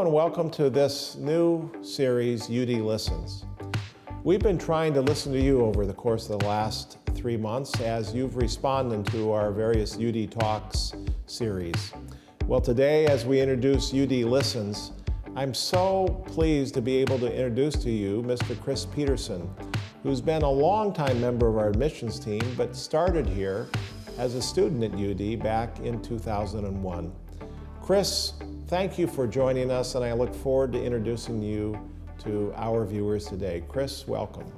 and welcome to this new series, UD Listens. We've been trying to listen to you over the course of the last 3 months as you've responded to our various UD Talks series. Well, today, as we introduce UD Listens, I'm so pleased to be able to introduce to you Mr. Chris Peterson, who's been a longtime member of our admissions team, but started here as a student at UD back in 2001. Chris, thank you for joining us, and I look forward to introducing you to our viewers today. Chris, welcome.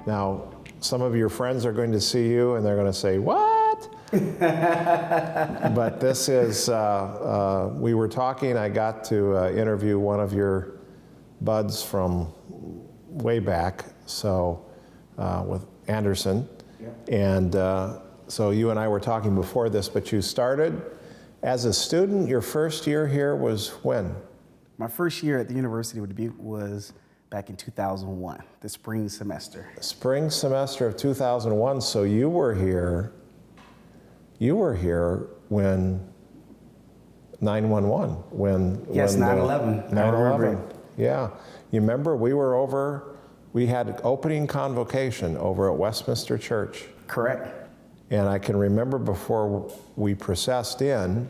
Now, some of your friends are going to see you and they're going to say, what? But this is, we were talking, I got to interview one of your buds from way back, so with Anderson. Yeah. And so you and I were talking before this, but you started as a student. Your first year here was when? My first year at the University of Dubuque was back in 2001, the spring semester. Spring semester of 2001, so you were here when 9/11, when... Yes, 9/11. 9/11, yeah. You remember we had opening convocation over at Westminster Church. Correct. And I can remember before we processed in,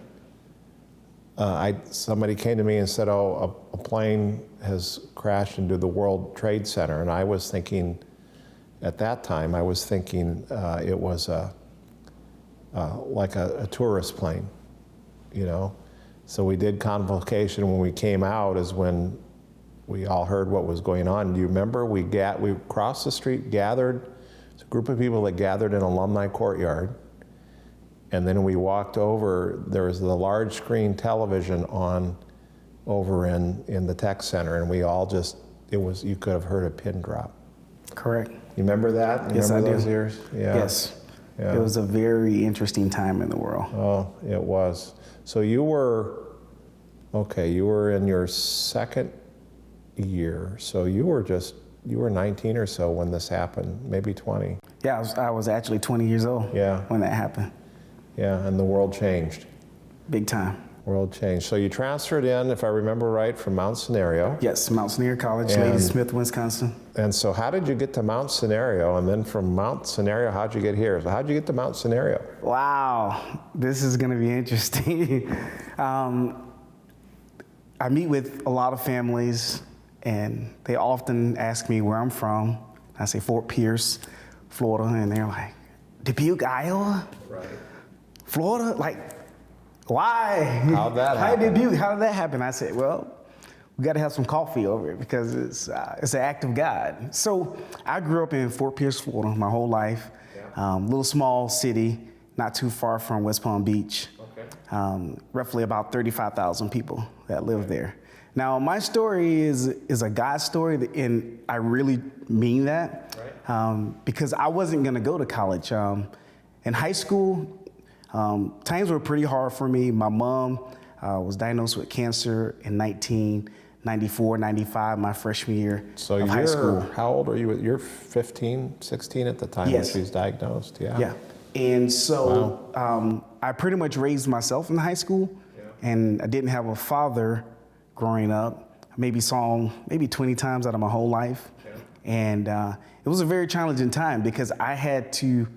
somebody came to me and said, oh, a plane has crashed into the World Trade Center. And I was thinking, at that time, it was like a tourist plane, you know? So we did convocation. When we came out is when we all heard what was going on. Do you remember? We crossed the street, gathered, it's a group of people that gathered in alumni courtyard. And then we walked over, there was the large screen television on over in the tech center, and we all just, you could have heard a pin drop. Correct. You remember that? Yes, I do. Those years? Yeah. Yes. Yeah. It was a very interesting time in the world. Oh, it was. So you were in your second year, so you were 19 or so when this happened, maybe 20. Yeah, I was actually 20 years old when that happened. Yeah, and the world changed. Big time. World changed. So you transferred in, if I remember right, from Mount Scenario. Yes, Mount Scenario College, Ladysmith, Wisconsin. And so how did you get to Mount Scenario? And then from Mount Scenario, how'd you get here? So how'd you get to Mount Scenario? Wow, this is gonna be interesting. I meet with a lot of families, and they often ask me where I'm from. I say Fort Pierce, Florida, and they're like, Dubuque, Iowa? Right. Florida? Like, why? How'd that happen? How did that happen? I said, well, we got to have some coffee over it because it's an act of God. So I grew up in Fort Pierce, Florida, my whole life. Yeah. Little small city, not too far from West Palm Beach. Okay. Roughly about 35,000 people that live there. Now, my story is a God story, and I really mean that, because I wasn't going to go to college. In high school, times were pretty hard for me. My mom was diagnosed with cancer in 1994, 95, my freshman year of high school. How old are you? You're 15, 16 at the time when she was diagnosed, yeah? Yeah, and so I pretty much raised myself in high school, and I didn't have a father growing up. I maybe saw him maybe 20 times out of my whole life. And it was a very challenging time because I had to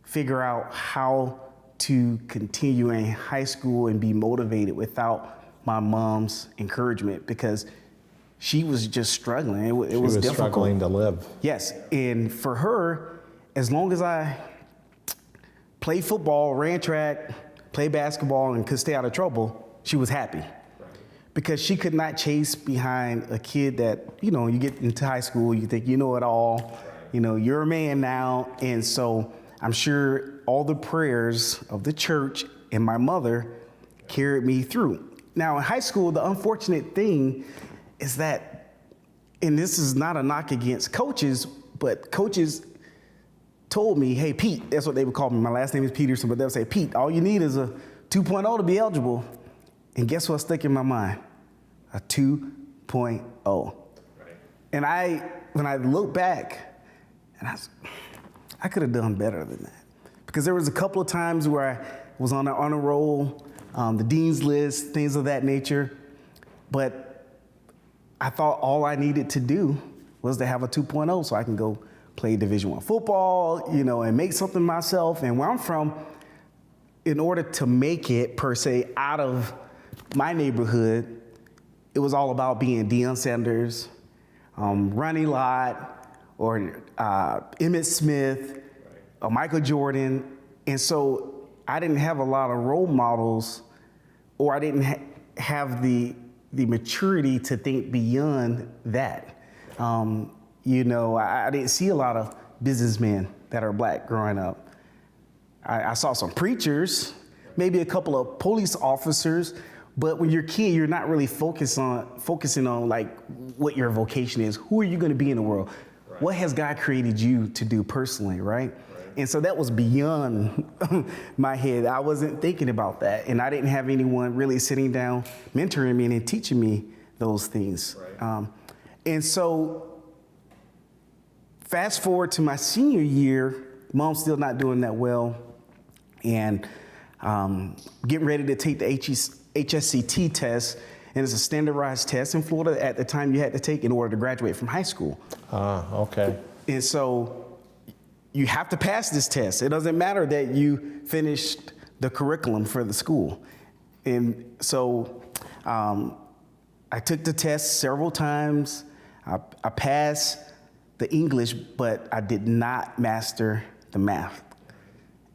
figure out how to continue in high school and be motivated without my mom's encouragement because she was just struggling. It was difficult. Struggling to live. Yes, and for her, as long as I played football, ran track, played basketball, and could stay out of trouble, she was happy. Because she could not chase behind a kid that, you get into high school, you think you know it all, you're a man now. And so I'm sure all the prayers of the church and my mother carried me through. Now in high school, the unfortunate thing is that, and this is not a knock against coaches, but coaches told me, hey, Pete, that's what they would call me. My last name is Peterson, but they'll say, Pete, all you need is a 2.0 to be eligible. And guess what stuck in my mind? A 2.0. Right. And when I look back, and I could have done better than that. Because there was a couple of times where I was on an honor roll, the dean's list, things of that nature. But I thought all I needed to do was to have a 2.0 so I can go play Division I football, and make something myself. And where I'm from, in order to make it, per se, out of my neighborhood, it was all about being Deion Sanders, Ronnie Lott, or Emmitt Smith, or Michael Jordan. And so I didn't have a lot of role models, or I didn't have the maturity to think beyond that. I didn't see a lot of businessmen that are black growing up. I saw some preachers, maybe a couple of police officers, but when you're a kid, you're not really focusing on like what your vocation is. Who are you going to be in the world? Right. What has God created you to do personally, right? And so that was beyond my head. I wasn't thinking about that, and I didn't have anyone really sitting down, mentoring me and teaching me those things. Right. And so fast forward to my senior year, mom's still not doing that well, and getting ready to take the HSCT test, and it's a standardized test in Florida at the time you had to take in order to graduate from high school. Okay. And so you have to pass this test. It doesn't matter that you finished the curriculum for the school. And so I took the test several times. I passed the English, but I did not master the math.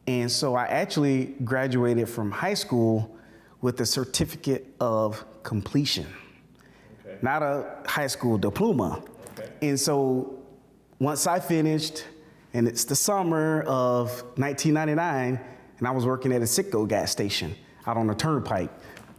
And so I actually graduated from high school with a certificate of completion, not a high school diploma. And so once I finished, and it's the summer of 1999, and I was working at a Citgo gas station out on the turnpike.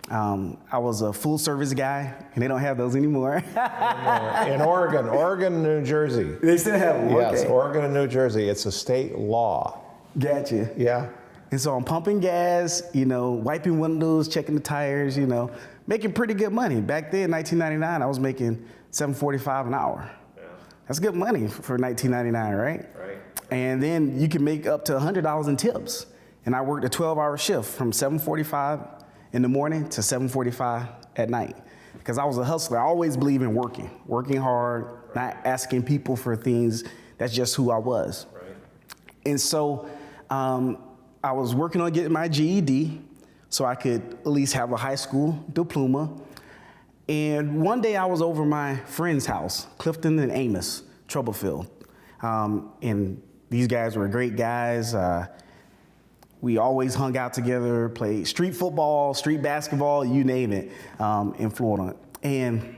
I was a full service guy, and they don't have those anymore. In Oregon, New Jersey. They still have them. Yes, okay. Oregon and New Jersey. It's a state law. Gotcha. Yeah. And so I'm pumping gas, wiping windows, checking the tires, making pretty good money. Back then, 1999, I was making $7.45 an hour. Yeah. That's good money for 1999, right? Right. And then you can make up to $100 in tips. And I worked a 12-hour shift from 7:45 in the morning to 7:45 at night. Because I was a hustler. I always believe in working hard, not asking people for things. That's just who I was. Right. And so I was working on getting my GED so I could at least have a high school diploma. And one day I was over my friend's house, Clifton and Amos, Troublefield. And these guys were great guys. We always hung out together, played street football, street basketball, you name it, in Florida. And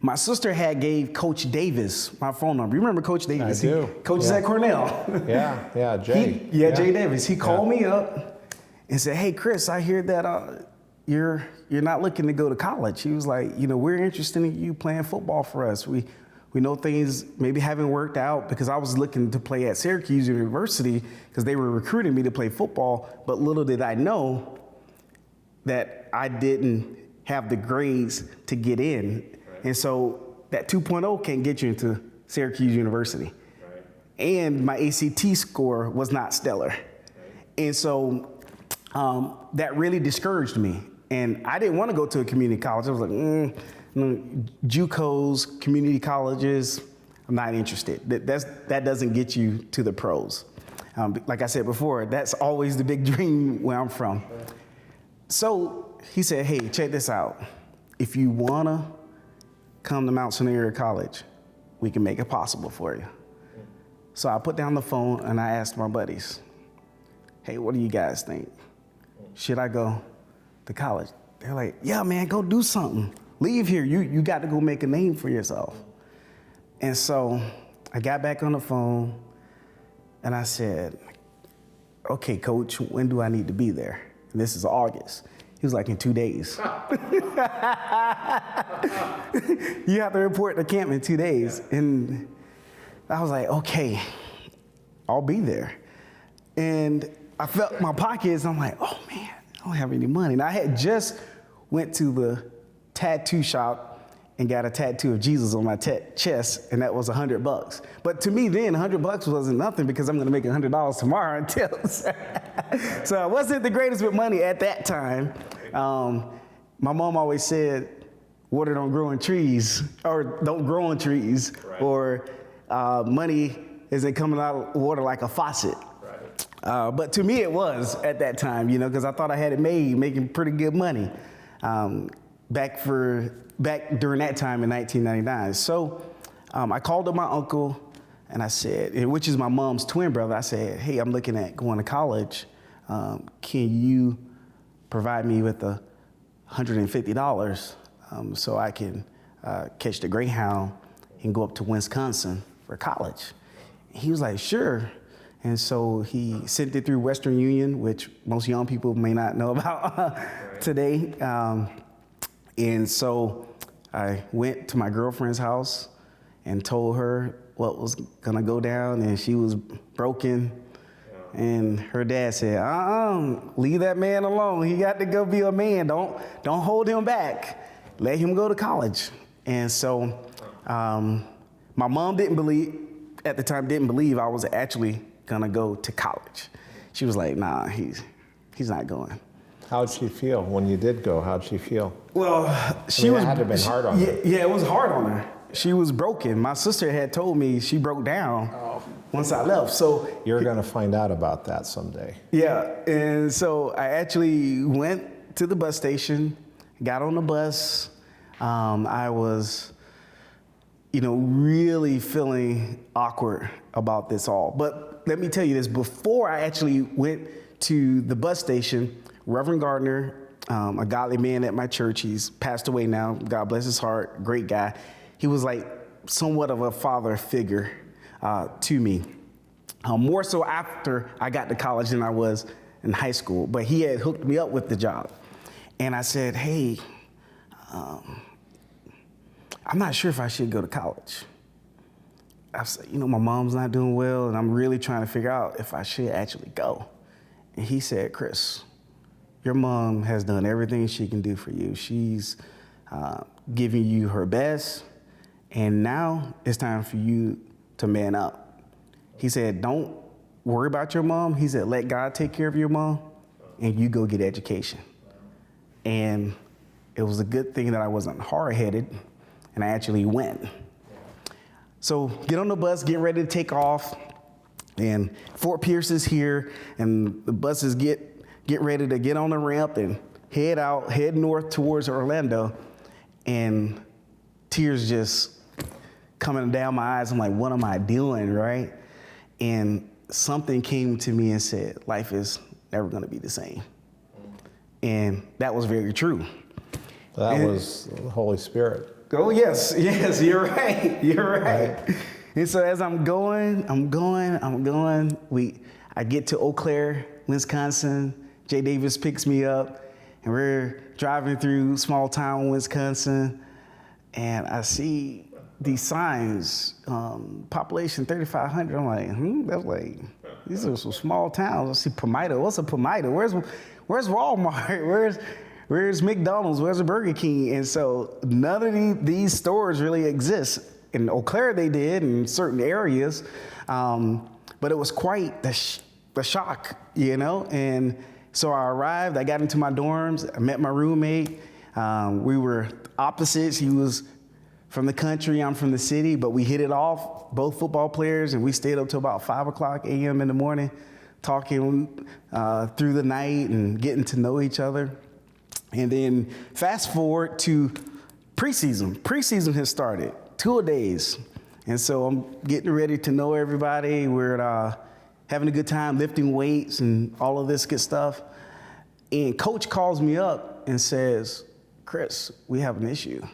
my sister had gave Coach Davis my phone number. You remember Coach Davis? I do. Coaches at Cornell. Yeah, Jay. Jay Davis. He called me up and said, "Hey, Chris, I hear that you're not looking to go to college." He was like, "We're interested in you playing football for us. We know things maybe haven't worked out," because I was looking to play at Syracuse University because they were recruiting me to play football. But little did I know that I didn't have the grades to get in. And so that 2.0 can't get you into Syracuse University. Right. And my ACT score was not stellar. Right. And so that really discouraged me. And I didn't want to go to a community college. I was like, JUCOs, community colleges, I'm not interested. That doesn't get you to the pros. Like I said before, that's always the big dream where I'm from. Right. So he said, "Hey, check this out. If you want to come to Mount Sinaiah College, we can make it possible for you." So I put down the phone and I asked my buddies, "Hey, what do you guys think? Should I go to college?" They're like, "Yeah, man, go do something. Leave here. You got to go make a name for yourself." And so I got back on the phone and I said, "Okay, Coach, when do I need to be there?" And this is August. He was like, "In 2 days." You have to report to camp in 2 days. And I was like, "Okay, I'll be there." And I felt my pockets. I'm like, "Oh man, I don't have any money." And I had just went to the tattoo shop and got a tattoo of Jesus on my chest, and that was $100. But to me then, $100 wasn't nothing because I'm gonna make $100 tomorrow in tips. So I wasn't the greatest with money at that time. My mom always said, water don't grow in trees, or don't grow on trees, Right. or money isn't coming out of water like a faucet. Right. But to me, it was at that time, because I thought I had it made, making pretty good money back during that time in 1999. So I called up my uncle, and I said, which is my mom's twin brother. I said, hey, I'm looking at going to college. Can you provide me with $150 so I can catch the Greyhound and go up to Wisconsin for college? He was like, sure. And so he sent it through Western Union, which most young people may not know about today. And so I went to my girlfriend's house and told her what was gonna go down, and she was broken. And her dad said, leave that man alone. He got to go be a man. Don't hold him back. Let him go to college. And so my mom at the time didn't believe I was actually gonna go to college. She was like, nah, he's not going. How'd she feel when you did go? How'd she feel? Well, It had to have been hard on her. Yeah, it was hard on her. She was broken. My sister had told me she broke down once I left. So You're going to find out about that someday. yeah, and so I actually went to the bus station, got on the bus. I was, really feeling awkward about this all. But let me tell you this, before I actually went to the bus station, Reverend Gardner, a godly man at my church, he's passed away now, God bless his heart, great guy. He was like somewhat of a father figure to me. More so after I got to college than I was in high school, but he had hooked me up with the job. And I said, hey, I'm not sure if I should go to college. I said, my mom's not doing well, and I'm really trying to figure out if I should actually go. And he said, Chris, your mom has done everything she can do for you. She's giving you her best, and now it's time for you to man up. He said, don't worry about your mom. He said, let God take care of your mom, and you go get education. And it was a good thing that I wasn't hard-headed, and I actually went. So get on the bus, get ready to take off, and Fort Pierce is here, and the buses get ready to get on the ramp and head north towards Orlando, and tears just coming down my eyes. I'm like, what am I doing, right? And something came to me and said, life is never gonna be the same. And that was very true. That was the Holy Spirit. Oh, yes, you're right, right. And so as I'm going, I get to Eau Claire, Wisconsin. Jay Davis picks me up, and we're driving through small town Wisconsin, and I see these signs, population 3,500. I'm like, that's like, these are some small towns. I see Palmyra. What's a Palmyra? Where's Walmart? Where's McDonald's? Where's the Burger King? And so none of these stores really exist. In Eau Claire they did in certain areas, but it was quite the shock, And so I arrived, I got into my dorms, I met my roommate. We were opposites. He was from the country, I'm from the city, but we hit it off, both football players, and we stayed up till about 5:00 a.m. in the morning, talking through the night and getting to know each other. And then fast forward to preseason. Preseason has started, 2-a-days. And so I'm getting ready to know everybody. We're having a good time lifting weights and all of this good stuff. And coach calls me up and says, Chris, we have an issue.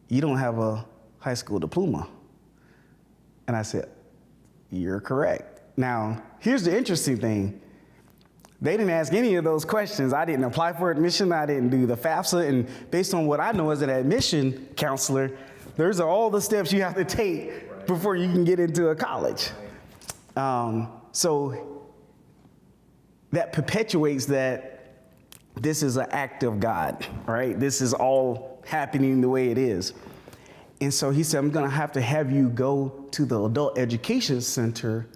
You don't have a high school diploma. And I said, you're correct. Now, here's the interesting thing. They didn't ask any of those questions. I didn't apply for admission. I didn't do the FAFSA. And based on what I know as an admission counselor, those are all the steps you have to take before you can get into a college. So that perpetuates that this is an act of God, right? This is all happening the way it is. And so he said, I'm gonna have to have you go to the adult education center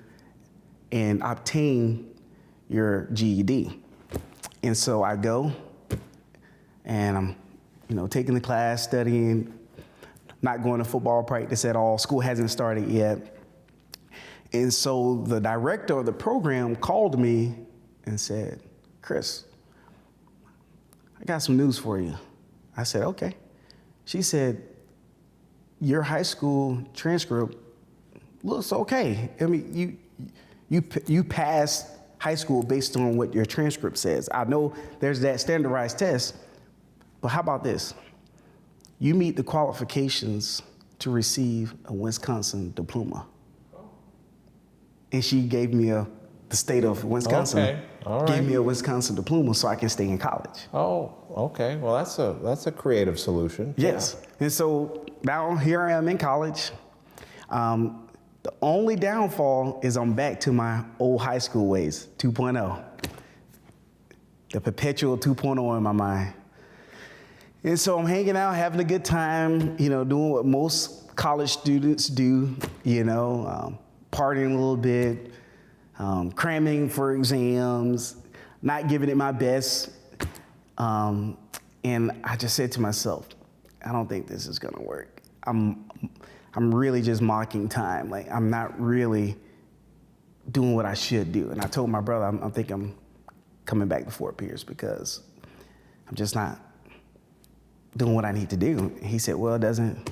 and obtain your GED. And so I go, and I'm, taking the class, studying, not going to football practice at all. School hasn't started yet. And so the director of the program called me and said, Chris, I got some news for you. I said, okay. She said, your high school transcript looks okay. I mean, you passed high school based on what your transcript says. I know there's that standardized test, but how about this? You meet the qualifications to receive a Wisconsin diploma. And she gave me the state of Wisconsin. Okay. All right. Gave me a Wisconsin diploma so I can stay in college. Oh, okay. Well, that's a creative solution. Yes. Yeah. And so now here I am in college. The only downfall is I'm back to my old high school ways, 2.0. The perpetual 2.0 in my mind. And so I'm hanging out, having a good time, doing what most college students do, partying a little bit, cramming for exams, not giving it my best. And I just said to myself, I don't think this is gonna work. I'm really just mocking time. Like, I'm not really doing what I should do. And I told my brother, I think I'm coming back to Fort Pierce because I'm just not doing what I need to do. He said, well, it doesn't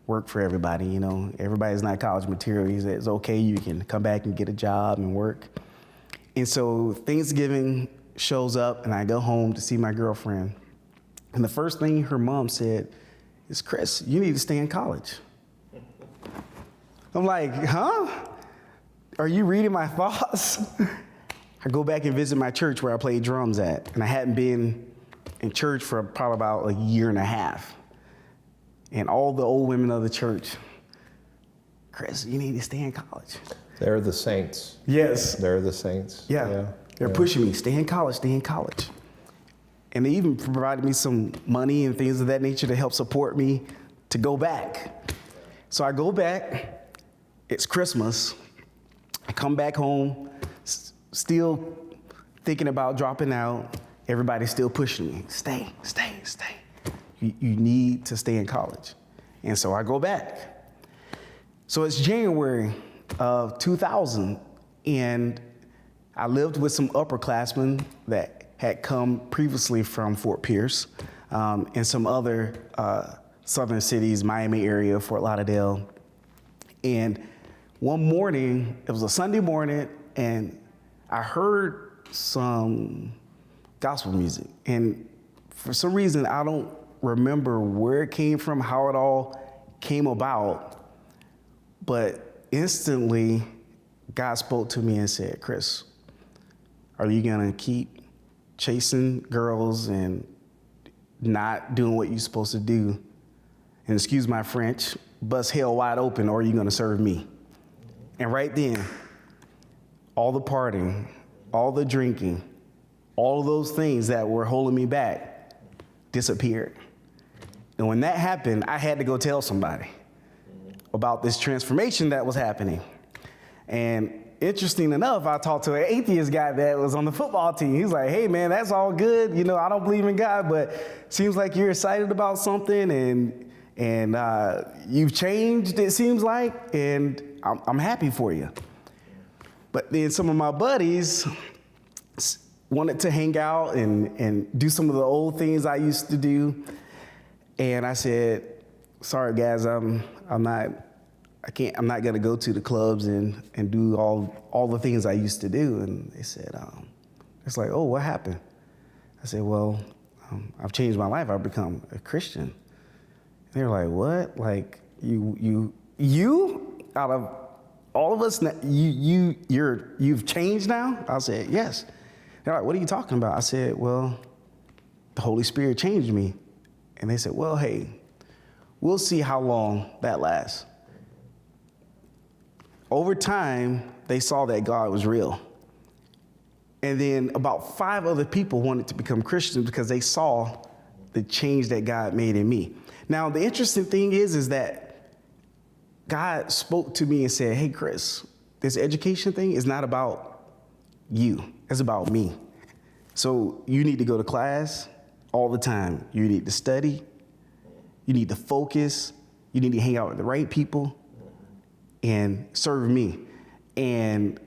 work for everybody. Everybody's not college material. He said, it's okay, you can come back and get a job and work. And so Thanksgiving shows up and I go home to see my girlfriend. And the first thing her mom said is, Chris, you need to stay in college. I'm like, huh? Are you reading my thoughts? I go back and visit my church where I played drums at, and I hadn't been in church for probably about a year and a half. And all the old women of the church, Chris, you need to stay in college. They're the saints. Yes. They're the saints. Yeah. They're pushing me, stay in college, stay in college. And they even provided me some money and things of that nature to help support me to go back. So I go back, it's Christmas. I come back home, still thinking about dropping out. Everybody's still pushing me, stay. You need to stay in college. And so I go back. So it's January of 2000, and I lived with some upperclassmen that had come previously from Fort Pierce and some other southern cities, Miami area, Fort Lauderdale. And one morning, it was a Sunday morning, and I heard some gospel music. And for some reason, I don't remember where it came from, how it all came about, but instantly, God spoke to me and said, Chris, are you gonna keep chasing girls and not doing what you're supposed to do? And excuse my French, bust hell wide open, or are you gonna serve me? And right then, all the partying, all the drinking, all of those things that were holding me back disappeared. And when that happened, I had to go tell somebody about this transformation that was happening. And interesting enough, I talked to an atheist guy that was on the football team. He's like, hey man, that's all good. I don't believe in God, but seems like you're excited about something and you've changed, it seems like, and I'm happy for you. But then some of my buddies wanted to hang out and do some of the old things I used to do. And I said, sorry guys, I'm not gonna go to the clubs and do all the things I used to do. And they said, it's like, oh, what happened? I said, well, I've changed my life. I've become a Christian. And they were like, what? Like you out of all of us, you've changed now? I said, yes. They're like, what are you talking about? I said, well, the Holy Spirit changed me. And they said, well, hey, we'll see how long that lasts. Over time, they saw that God was real. And then about 5 other people wanted to become Christians because they saw the change that God made in me. Now, the interesting thing is that God spoke to me and said, hey, Chris, this education thing is not about you. It's about me. So you need to go to class all the time. You need to study. You need to focus. You need to hang out with the right people and serve me. And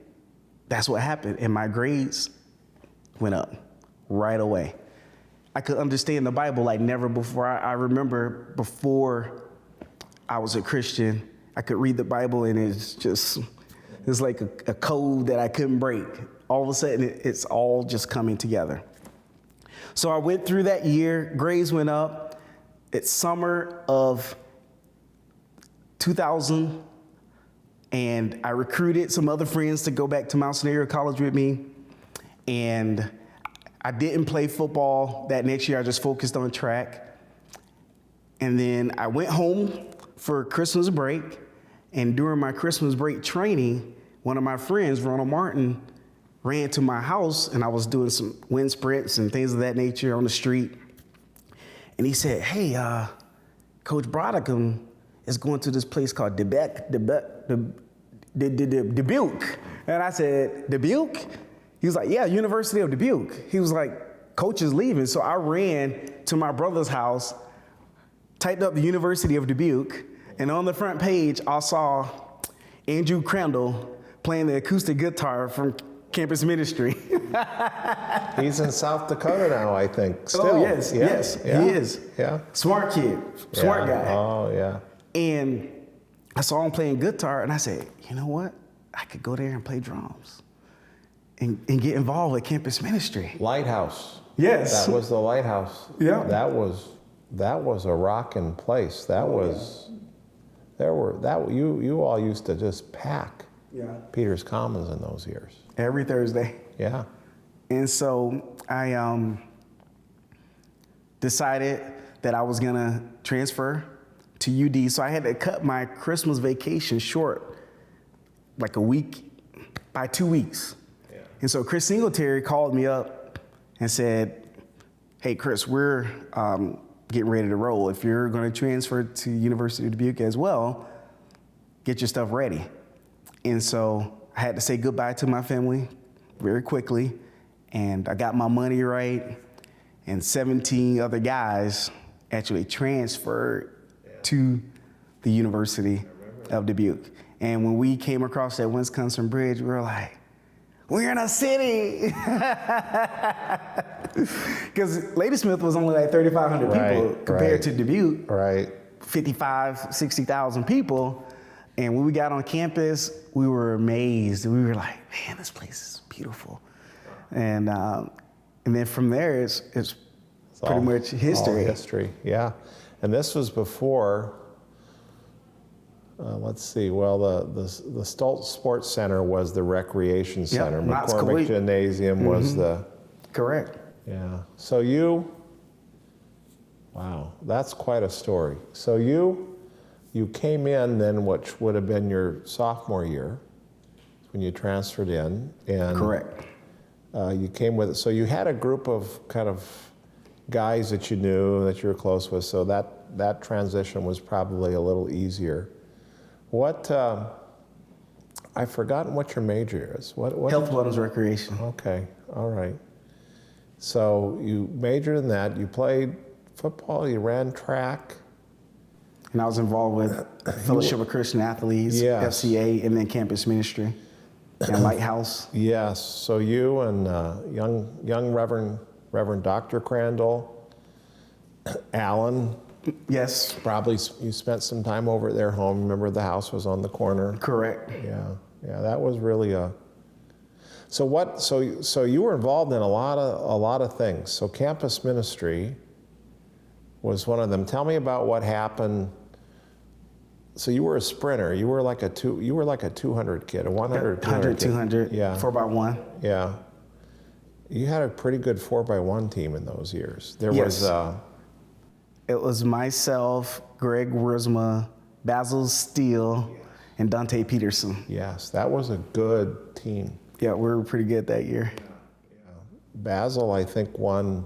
that's what happened. And my grades went up right away. I could understand the Bible like never before. I remember before I was a Christian, I could read the Bible and it's like a code that I couldn't break. All of a sudden, it's all just coming together. So I went through that year, grades went up. It's summer of 2000, and I recruited some other friends to go back to Mount Scenario College with me. And I didn't play football that next year. I just focused on track. And then I went home for Christmas break. And during my Christmas break training, one of my friends, Ronald Martin, ran to my house, and I was doing some wind sprints and things of that nature on the street. And he said, hey, Coach Brodicum is going to this place called Dubuque. And I said, Dubuque? He was like, yeah, University of Dubuque. He was like, Coach is leaving. So I ran to my brother's house, typed up the University of Dubuque, and on the front page, I saw Andrew Crandall playing the acoustic guitar from Campus Ministry. He's in South Dakota now, I think. Still. Oh, yes, yeah. yes, yeah. he is. Yeah. Smart kid, smart guy. Oh, yeah. And I saw him playing guitar, and I said, you know what? I could go there and play drums and get involved with Campus Ministry. Lighthouse. Yes. That was the Lighthouse. Yeah. That was a rockin' place. You all used to just pack Peters Commons in those years. Every Thursday. Yeah. And so I decided that I was gonna transfer to UD. So I had to cut my Christmas vacation short, like by 2 weeks. Yeah. And so Chris Singletary called me up and said, hey, Chris, we're getting ready to roll. If you're gonna transfer to University of Dubuque as well, get your stuff ready. And so I had to say goodbye to my family very quickly, and I got my money right, and 17 other guys actually transferred to the University of Dubuque. And when we came across that Wisconsin Bridge, we were like, we're in a city. Because Ladysmith was only like 3,500 people compared to Dubuque. Right. 55, 60,000 people. And when we got on campus, we were amazed. We were like, man, this place is beautiful. And then from there, it's pretty much history. All history, yeah. And this was before, let's see, well, the Stoltz Sports Center was the recreation center. McCormick Gymnasium was the... Correct. Yeah. So wow, that's quite a story. So you came in then, which would have been your sophomore year, when you transferred in. And correct. You came with it. So you had a group of kind of guys that you knew, that you were close with, so that transition was probably a little easier. I've forgotten what your major is. What Health, wellness, recreation. Okay, all right. So you majored in that. You played football, you ran track. And I was involved with Fellowship of Christian Athletes, yes. FCA, and then Campus Ministry and Lighthouse. Yes, so you and young Reverend Dr. Crandall, Alan. Yes. Probably you spent some time over at their home. Remember, the house was on the corner. Correct. Yeah, that was really a... So you were involved in a lot of things. So Campus Ministry was one of them. Tell me about what happened. So you were a sprinter. You were like a 200 kid, a 100, 100, 200, yeah. 4x1. Yeah. You had a pretty good 4x1 team in those years. It was myself, Greg Wiersma, Basil Steele, and Dante Peterson. Yes, that was a good team. Yeah, we were pretty good that year. Yeah. Basil, I think, won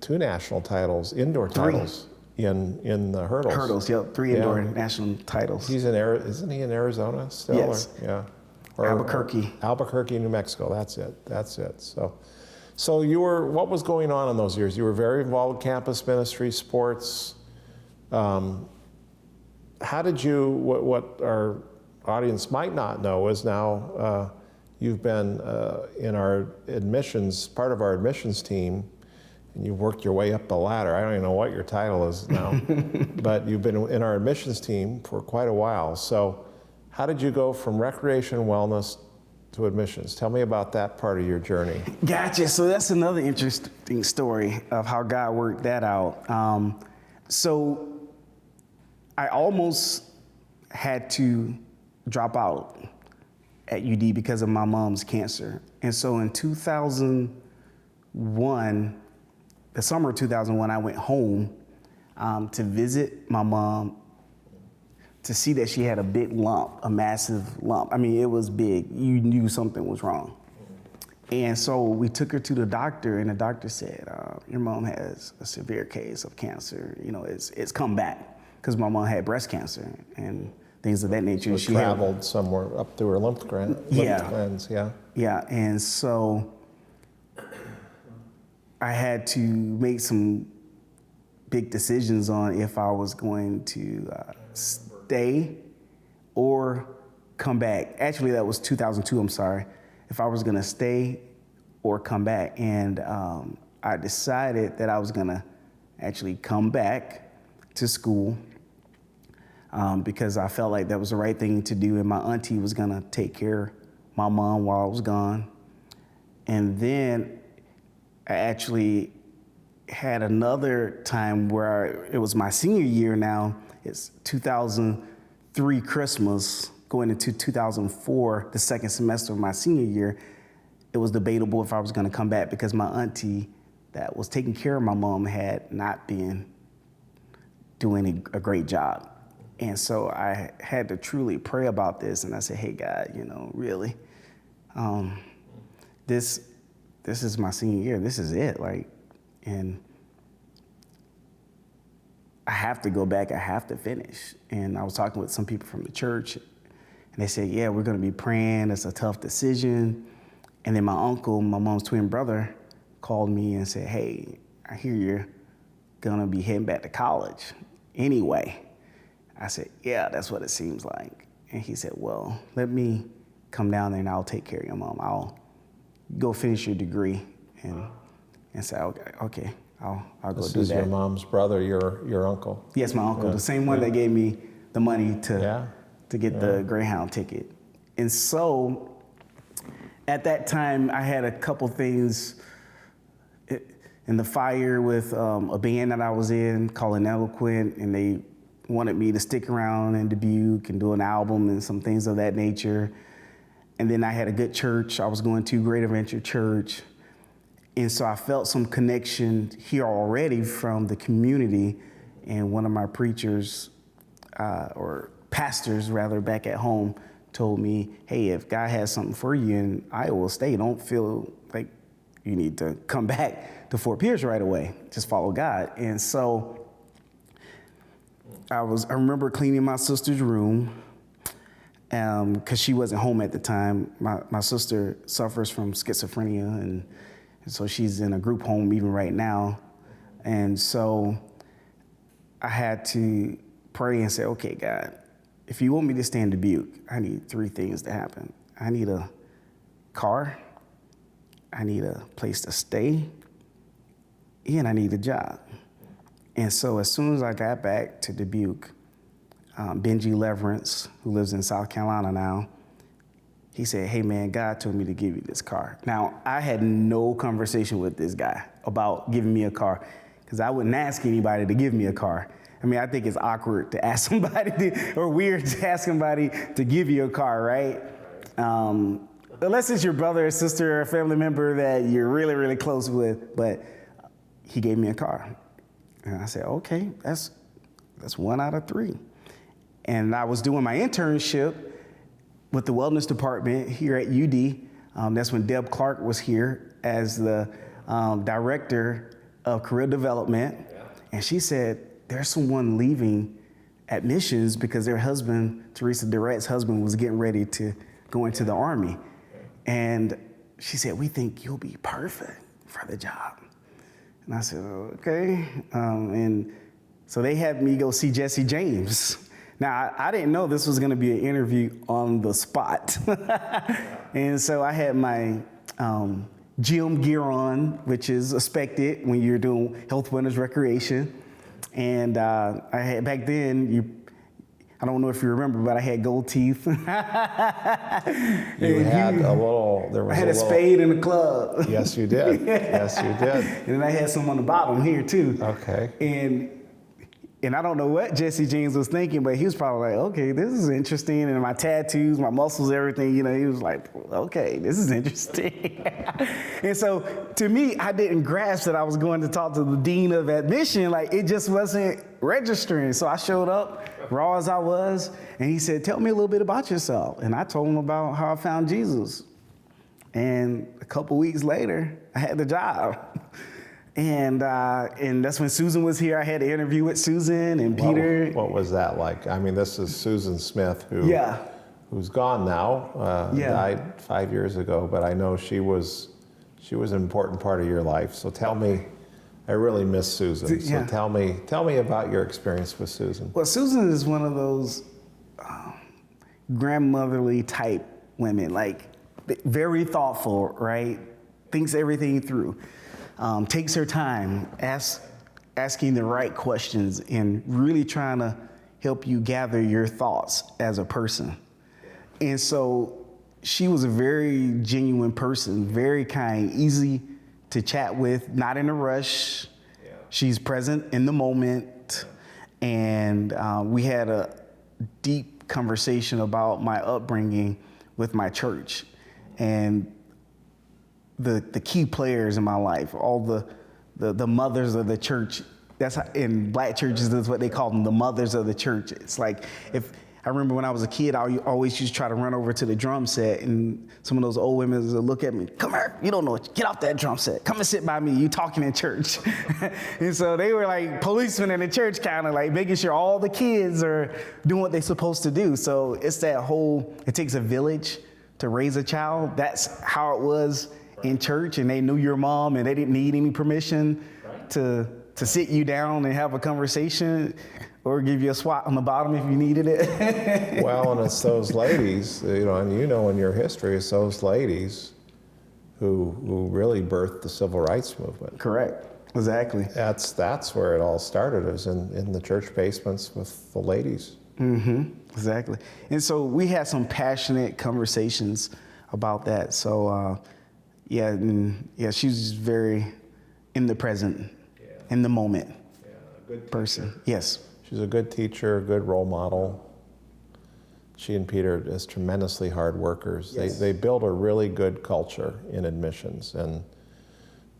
2 national titles, indoor titles, in the hurdles. Hurdles, yep, 3 indoor national titles. Isn't he in Arizona still? Yes. Or Albuquerque. Albuquerque, New Mexico. That's it. So what was going on in those years? You were very involved with Campus Ministry, sports. How did you, what our audience might not know is now you've been in our admissions, part of our admissions team, and you've worked your way up the ladder. I don't even know what your title is now, but you've been in our admissions team for quite a while. So how did you go from recreation and wellness to admissions? Tell me about that part of your journey. Gotcha. So that's another interesting story of how God worked that out. So I almost had to drop out at UD because of my mom's cancer. And so in 2001, the summer of 2001, I went home to visit my mom to see that she had a big lump, a massive lump. I mean, it was big. You knew something was wrong. And so we took her to the doctor, and the doctor said, your mom has a severe case of cancer. You know, it's come back, because my mom had breast cancer and things of that nature. So she traveled somewhere up through her lymph glands, yeah. Yeah, and so I had to make some big decisions on if I was going to stay or come back. Actually, that was 2002, I'm sorry. If I was gonna stay or come back. And I decided that I was gonna actually come back to school because I felt like that was the right thing to do, and my auntie was gonna take care of my mom while I was gone. And then I actually had another time where it was my senior year now. It's 2003 Christmas, going into 2004, the second semester of my senior year. It was debatable if I was gonna come back because my auntie that was taking care of my mom had not been doing a great job. And so I had to truly pray about this, and I said, hey God, you know, really, this is my senior year, this is it, like, and I have to go back, I have to finish. And I was talking with some people from the church, and they said, yeah, we're gonna be praying, it's a tough decision. And then my uncle, my mom's twin brother, called me and said, hey, I hear you're gonna be heading back to college anyway. I said, yeah, that's what it seems like. And he said, well, let me come down there and I'll take care of your mom. I'll go finish your degree. And say, okay, I'll go do that. This is your mom's brother, your uncle? Yes, my uncle, the same one that gave me the money to get the Greyhound ticket. And so at that time, I had a couple things in the fire with a band that I was in called Ineloquent, and they wanted me to stick around in Dubuque and do an album and some things of that nature. And then I had a good church. I was going to Great Adventure Church. And so I felt some connection here already from the community. And one of my preachers, or pastors rather, back at home told me, hey, if God has something for you in Iowa State, don't feel like you need to come back to Fort Pierce right away. Just follow God. And so I remember cleaning my sister's room because she wasn't home at the time. My sister suffers from schizophrenia, and so she's in a group home even right now. And so I had to pray and say, okay, God, if you want me to stay in Dubuque, I need three things to happen. I need a car, I need a place to stay, and I need a job. And so as soon as I got back to Dubuque, Benji Leverance, who lives in South Carolina now, he said, hey man, God told me to give you this car. Now, I had no conversation with this guy about giving me a car, because I wouldn't ask anybody to give me a car. I mean, I think it's awkward to ask somebody or weird to ask somebody to give you a car, right? Unless it's your brother or sister or a family member that you're really, really close with, but he gave me a car. And I said, okay, that's 1 out of 3. And I was doing my internship with the wellness department here at UD. That's when Deb Clark was here as the director of career development. And she said, there's someone leaving admissions because their husband, Teresa Durrett's husband, was getting ready to go into the Army. And she said, we think you'll be perfect for the job. And I said, okay. And So they had me go see Jesse James. Now, I didn't know this was going to be an interview on the spot. And so I had my gym gear on, which is expected when you're doing health, wellness, recreation. And I had, back then, I don't know if you remember, but I had gold teeth. You had a little, there was I had a spade in the club. Yes, you did. Yes, you did. And then I had some on the bottom here, too. Okay. And I don't know what Jesse James was thinking, but he was probably like, okay, this is interesting. And my tattoos, my muscles, everything, you know, he was like, okay, this is interesting. And so to me, I didn't grasp that I was going to talk to the dean of admission. Like, it just wasn't registering. So I showed up raw as I was, and he said, tell me a little bit about yourself. And I told him about how I found Jesus. And a couple weeks later, I had the job. And that's when Susan was here. I had an interview with Susan and Peter. What was that like? I mean, this is Susan Smith, who's gone now, died 5 years ago, but I know she was an important part of your life. So tell me, I really miss Susan. So tell me about your experience with Susan. Well, Susan is one of those grandmotherly type women, like very thoughtful, right? Thinks everything through. Takes her time, asking the right questions and really trying to help you gather your thoughts as a person. And so she was a very genuine person, very kind, easy to chat with, not in a rush. Yeah. She's present in the moment. And we had a deep conversation about my upbringing with my church and the key players in my life, all the mothers of the church. That's how, in black churches, that's what they call them, the mothers of the church. It's like, if I remember when I was a kid, I always used to try to run over to the drum set, and some of those old women would look at me, come here, you don't know it, get off that drum set, come and sit by me, you talking in church. And so they were like policemen in the church, kind of like making sure all the kids are doing what they're supposed to do. So it's that whole, it takes a village to raise a child. That's how it was in church, and they knew your mom, and they didn't need any permission to sit you down and have a conversation or give you a swat on the bottom if you needed it. Well, and it's those ladies, and in your history, it's those ladies who really birthed the civil rights movement. Correct. Exactly. That's where it all started, is in the church basements with the ladies. Mm-hmm. Exactly. And so we had some passionate conversations about that. So she's very in the present, in the moment, a good person. Teacher. Yes. She's a good teacher, a good role model. She and Peter are just tremendously hard workers. Yes. They build a really good culture in admissions. And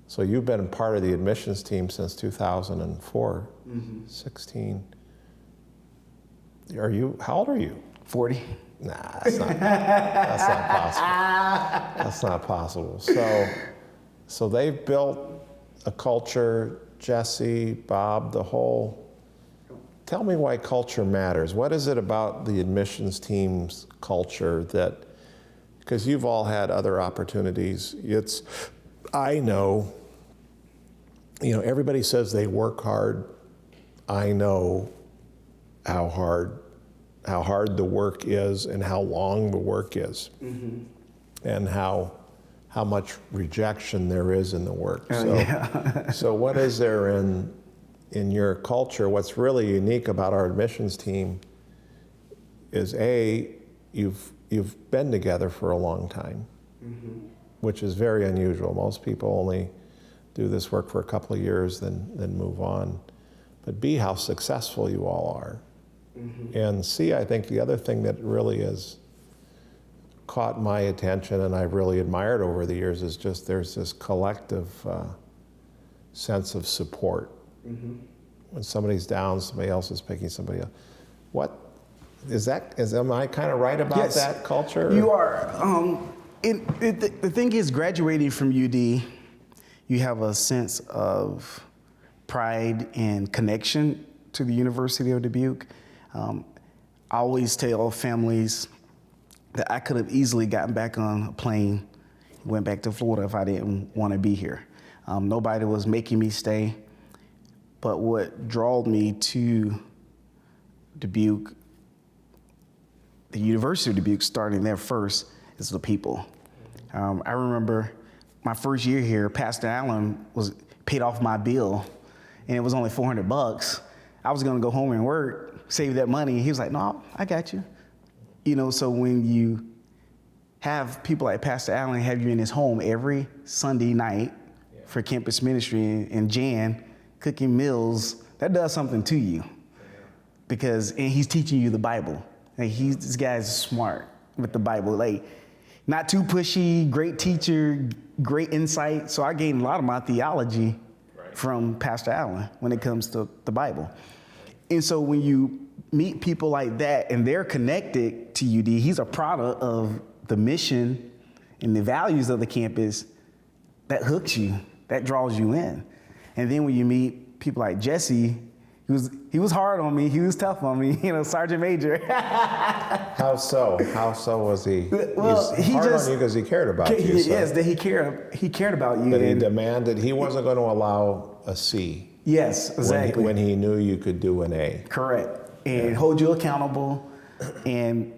so you've been part of the admissions team since 2004, 16. How old are you? 40. Nah, that's not possible. That's not possible. So they've built a culture, Jesse, Bob, the whole. Tell me why culture matters. What is it about the admissions team's culture that, because you've all had other opportunities, I know, everybody says they work hard. I know how hard the work is and how long the work is, and how much rejection there is in the work. So what is there in your culture? What's really unique about our admissions team is you've been together for a long time, which is very unusual. Most people only do this work for a couple of years, then move on. But B, how successful you all are. And C, I think the other thing that really has caught my attention and I've really admired over the years is just there's this collective sense of support. When somebody's down, somebody else is picking somebody up. What is that? Am I kind of right about that culture? You are. The thing is, graduating from UD, you have a sense of pride and connection to the University of Dubuque. I always tell families that I could have easily gotten back on a plane, went back to Florida if I didn't want to be here. Nobody was making me stay. But what drawed me to Dubuque, the University of Dubuque, starting there first, is the people. I remember my first year here, Pastor Allen was paid off my bill, and it was only $400. I was gonna go home and work, save that money. He was like, "No, I got you." So when you have people like Pastor Allen have you in his home every Sunday night for campus ministry, and Jan cooking meals, that does something to you. And he's teaching you the Bible. Like, this guy's smart with the Bible. Like, not too pushy, great teacher, great insight. So I gained a lot of my theology from Pastor Allen when it comes to the Bible. And so when you meet people like that and they're connected to UD, he's a product of the mission and the values of the campus, that hooks you, that draws you in. And then when you meet people like Jesse, he was hard on me, he was tough on me, Sergeant Major. How so? How so was he? Well, He's hard on you because he cared about you. Yes, that he cared about you. But he demanded, he wasn't going to allow a C. Yes, exactly. When he knew you could do an A. Correct. And hold you accountable. And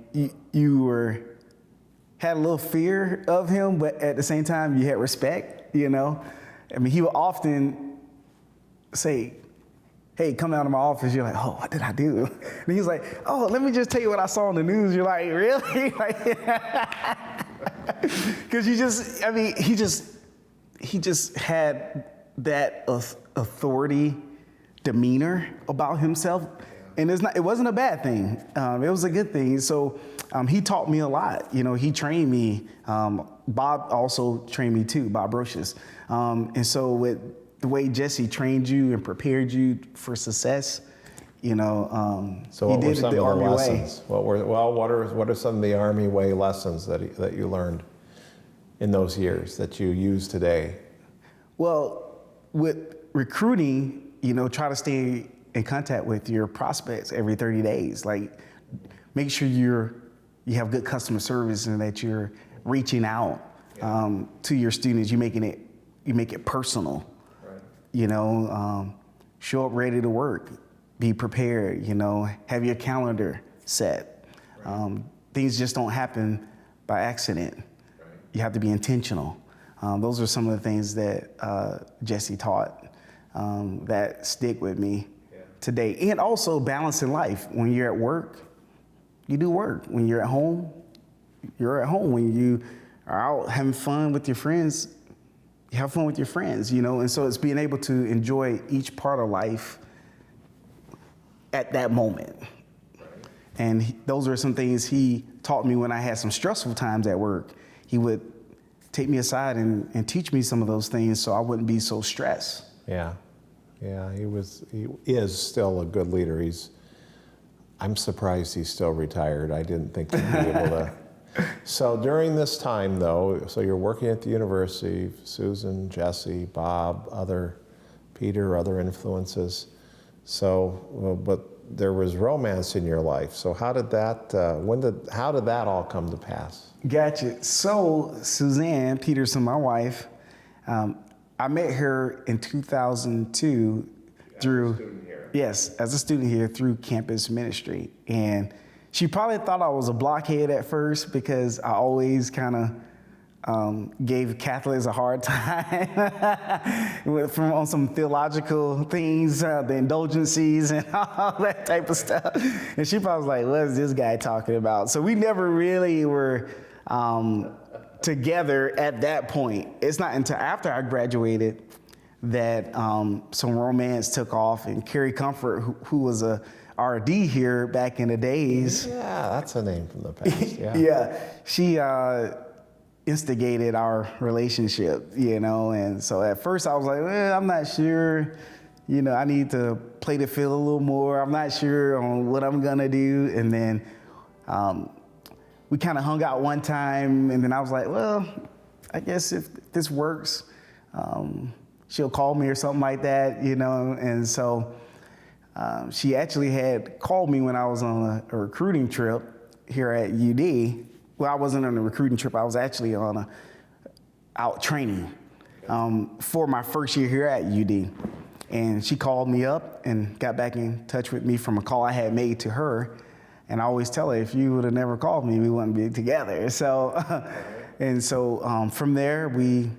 you had a little fear of him, but at the same time, you had respect, I mean, he would often say, "Hey, come down to my office." You're like, "Oh, what did I do?" And he's like, "Oh, let me just tell you what I saw on the news." You're like, "Really?" Because he just had that authority demeanor about himself, and it wasn't a bad thing. It was a good thing. So he taught me a lot. He trained me. Bob also trained me too, Bob Brocious. And so with the way Jesse trained you and prepared you for success, so what were some of the lessons? What are some of the Army Way lessons that you learned in those years that you use today? Well, with recruiting, try to stay in contact with your prospects every 30 days. Like, make sure you have good customer service and that you're reaching out to your students. You make it personal. Show up ready to work, be prepared, have your calendar set. Things just don't happen by accident. You have to be intentional. Those are some of the things that Jesse taught that stick with me today. And also balancing life. When you're at work, you do work. When you're at home, you're at home. When you are out having fun with your friends, you have fun with your friends, and so it's being able to enjoy each part of life at that moment. And those are some things he taught me when I had some stressful times at work. He would take me aside and teach me some of those things so I wouldn't be so stressed. Yeah, he is still a good leader. I'm surprised he's still retired. I didn't think he'd be able to. So during this time, though, so you're working at the university, Susan, Jesse, Bob, Peter, other influences. So, but there was romance in your life. So how did that all come to pass? Gotcha. So Suzanne Peterson, my wife, I met her in 2002 as a student here through campus ministry. And she probably thought I was a blockhead at first because I always kind of gave Catholics a hard time on some theological things, the indulgencies and all that type of stuff. And she probably was like, "What is this guy talking about?" So we never really were together at that point. It's not until after I graduated that some romance took off, and Carrie Comfort, who was a RD here back in the days. Yeah, that's a name from the past. Yeah. Yeah, she instigated our relationship, and so at first I was like, well, I'm not sure, I need to play the field a little more. I'm not sure on what I'm gonna do. And then we kind of hung out one time, and then I was like, well, I guess if this works, she'll call me or something like that, and so she actually had called me when I was on a recruiting trip here at UD. Well, I wasn't on a recruiting trip. I was actually out training for my first year here at UD. And she called me up and got back in touch with me from a call I had made to her. And I always tell her, if you would have never called me, we wouldn't be together. So, from there, we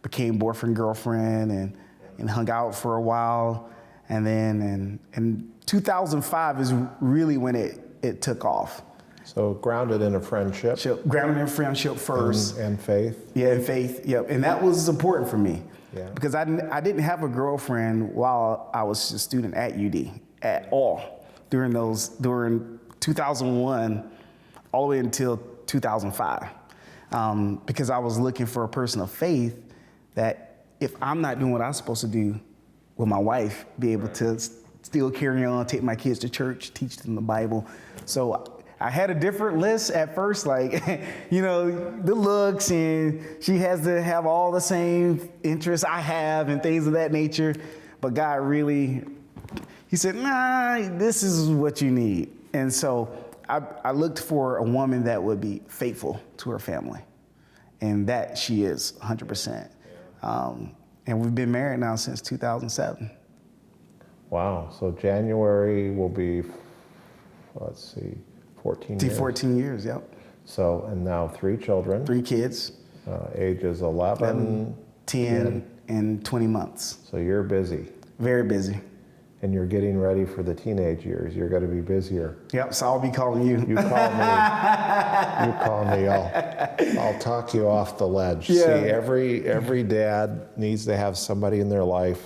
became boyfriend, girlfriend, and hung out for a while. And then in 2005 is really when it took off. So grounded in a friendship. Grounded in friendship first. And faith. Yeah, and faith, yep. And that was important for me. Yeah. Because I didn't have a girlfriend while I was a student at UD at all during 2001 all the way until 2005. Because I was looking for a person of faith that if I'm not doing what I'm supposed to do, will my wife be able to still carry on, take my kids to church, teach them the Bible? So I had a different list at first, like, the looks, and she has to have all the same interests I have and things of that nature. But God really, he said, nah, this is what you need. And so I looked for a woman that would be faithful to her family. And that she is 100%. And we've been married now since 2007. Wow. So January will be, 14 years. 14 years, yep. So, and now 3 children. 3 kids. Ages 11, 10, and 20 months. So you're busy. Very busy. And you're getting ready for the teenage years. You're going to be busier. Yep, so I'll be calling you. You call me. You call me. I'll talk you off the ledge. Yeah. See, every dad needs to have somebody in their life,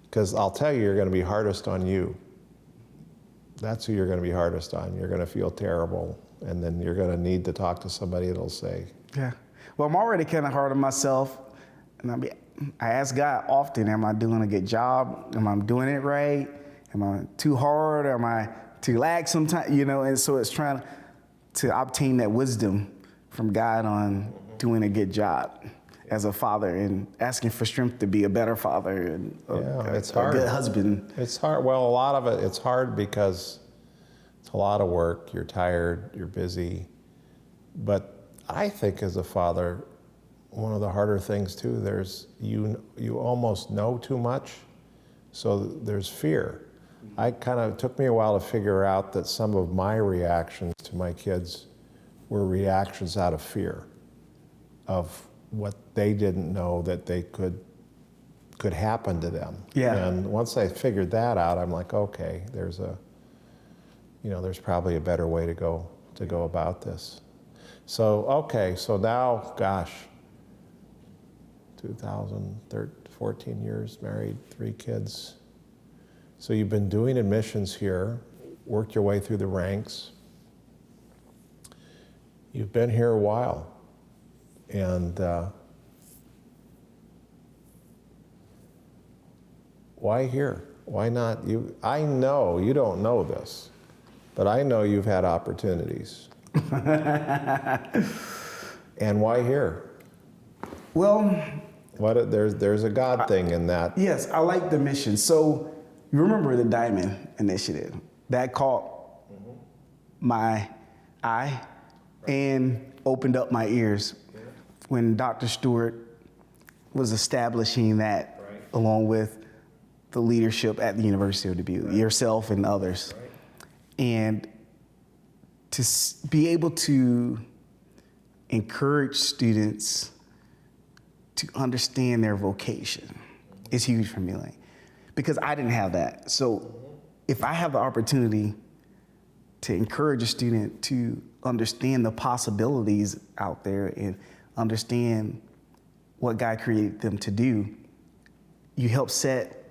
because I'll tell you, you're going to be hardest on you. That's who you're going to be hardest on. You're going to feel terrible, and then you're going to need to talk to somebody that'll say. Yeah. Well, I'm already kind of hard on myself, and I ask God often, am I doing a good job? Am I doing it right? Am I too hard? Or am I too lax sometimes? And so it's trying to obtain that wisdom from God on doing a good job as a father and asking for strength to be a better father and it's a hard. good husband. It's hard. Well, a lot of it's hard because it's a lot of work. You're tired, you're busy. But I think as a father, one of the harder things too, there's you almost know too much, so there's fear. It took me a while to figure out that some of my reactions to my kids were reactions out of fear of what they didn't know that they could happen to them. Yeah. And once I figured that out, I'm like, okay, there's probably a better way to go about this. So now, gosh, 14 years, married, 3 kids. So you've been doing admissions here, worked your way through the ranks. You've been here a while. And why here? Why not you? I know you don't know this, but I know you've had opportunities. And why here? Well, there's a God thing in that. Yes, I like the mission. So you remember the Diamond Initiative that caught my eye and opened up my ears when Dr. Stewart was establishing that along with the leadership at the University of Dubuque, yourself and others. And to be able to encourage students to understand their vocation is huge for me, because I didn't have that. So if I have the opportunity to encourage a student to understand the possibilities out there and understand what God created them to do, you help set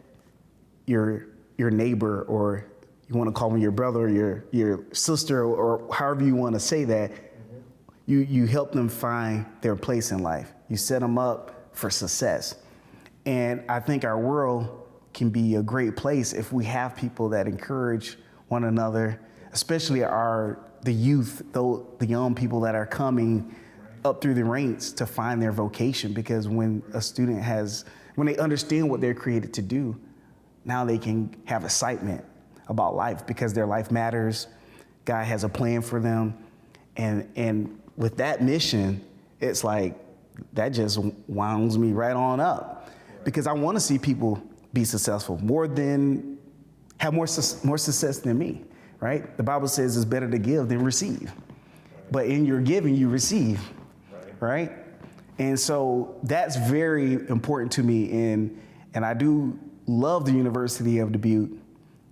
your neighbor, or you want to call them your brother or your sister, or however you want to say that, you help them find their place in life. You set them up for success. And I think our world can be a great place if we have people that encourage one another, especially the youth, the young people that are coming up through the ranks to find their vocation. Because when they understand what they're created to do, now they can have excitement about life because their life matters. God has a plan for them. And with that mission, it's like, that just wounds me right on up. because I want to see people be successful, have more success than me, right? The Bible says it's better to give than receive. But in your giving, you receive, right? And so that's very important to me. And I do love the University of Dubuque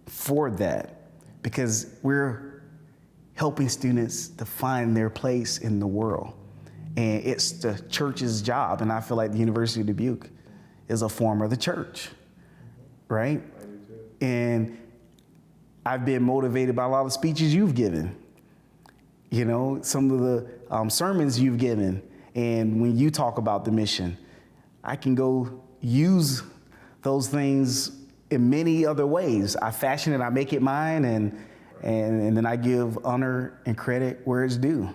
for that, because we're helping students to find their place in the world. And it's the church's job. And I feel like the University of Dubuque is a form of the church, right? I do too. And I've been motivated by a lot of speeches you've given, you know, some of the sermons you've given. And when you talk about the mission, I can go use those things in many other ways. I fashion it, I make it mine, and then I give honor and credit where it's due.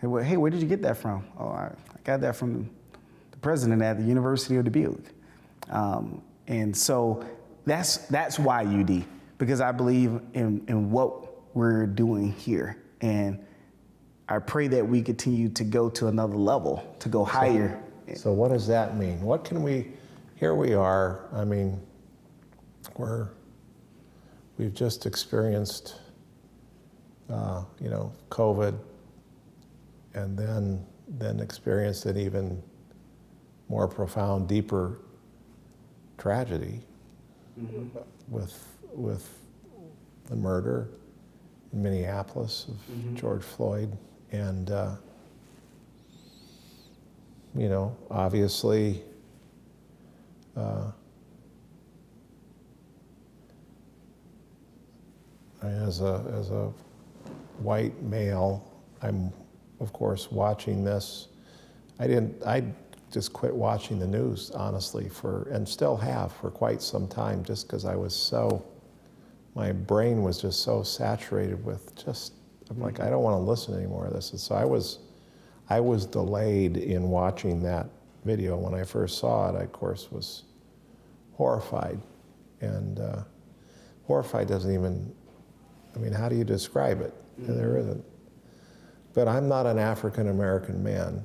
And hey, where did you get that from? Oh, I got that from the president at the University of Dubuque. And so that's why UD, because I believe in what we're doing here. And I pray that we continue to go to another level, to go higher. So what does that mean? What can we, here we are, I mean, we've just experienced, COVID, and then experienced an even more profound, deeper tragedy with the murder in Minneapolis of George Floyd. And, obviously, as a white male, I'm, of course, watching this. I just quit watching the news, honestly, and still have for quite some time, just because my brain was just so saturated with I'm like, I don't want to listen anymore to this. And so I was delayed in watching that video. When I first saw it, I, of course, was horrified. And horrified doesn't even, how do you describe it? There isn't. But I'm not an African American man.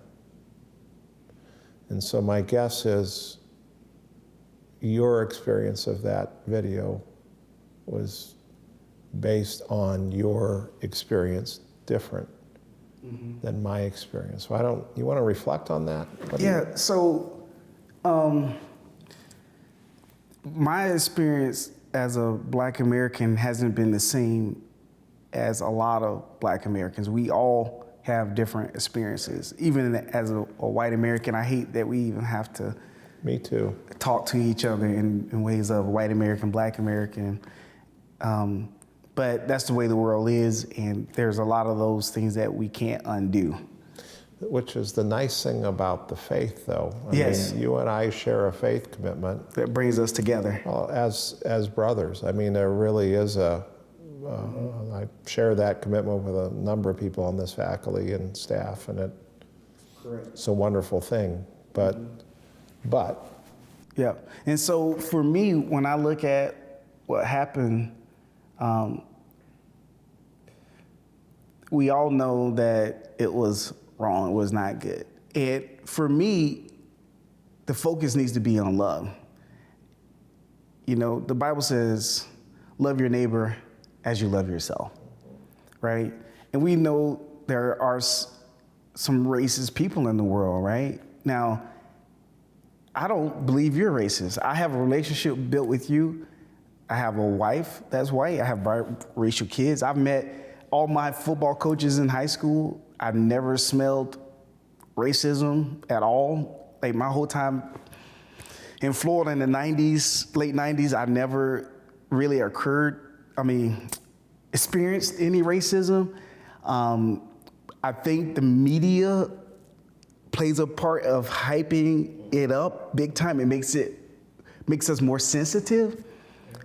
And so my guess is your experience of that video was based on your experience different than my experience. So you want to reflect on that? So my experience as a Black American hasn't been the same as a lot of Black Americans. We all have different experiences. Even as a white American, I hate that we even have to Me too. talk to each other in ways of white American, Black American. But that's the way the world is, and there's a lot of those things that we can't undo. Which is the nice thing about the faith, though. I mean, you and I share a faith commitment. That brings us together. Well, as brothers. There really is I share that commitment with a number of people on this faculty and staff, and it's a wonderful thing. But. Yeah, and so for me, when I look at what happened, we all know that it was wrong, it was not good. And for me, the focus needs to be on love. The Bible says, love your neighbor as you love yourself, right? And we know there are some racist people in the world, right? Now, I don't believe you're racist. I have a relationship built with you. I have a wife that's white. I have biracial kids. I've met all my football coaches in high school. I've never smelled racism at all. Like my whole time in Florida in the 90s, late 90s, I never really experienced any racism. I think the media plays a part of hyping it up big time. It makes us more sensitive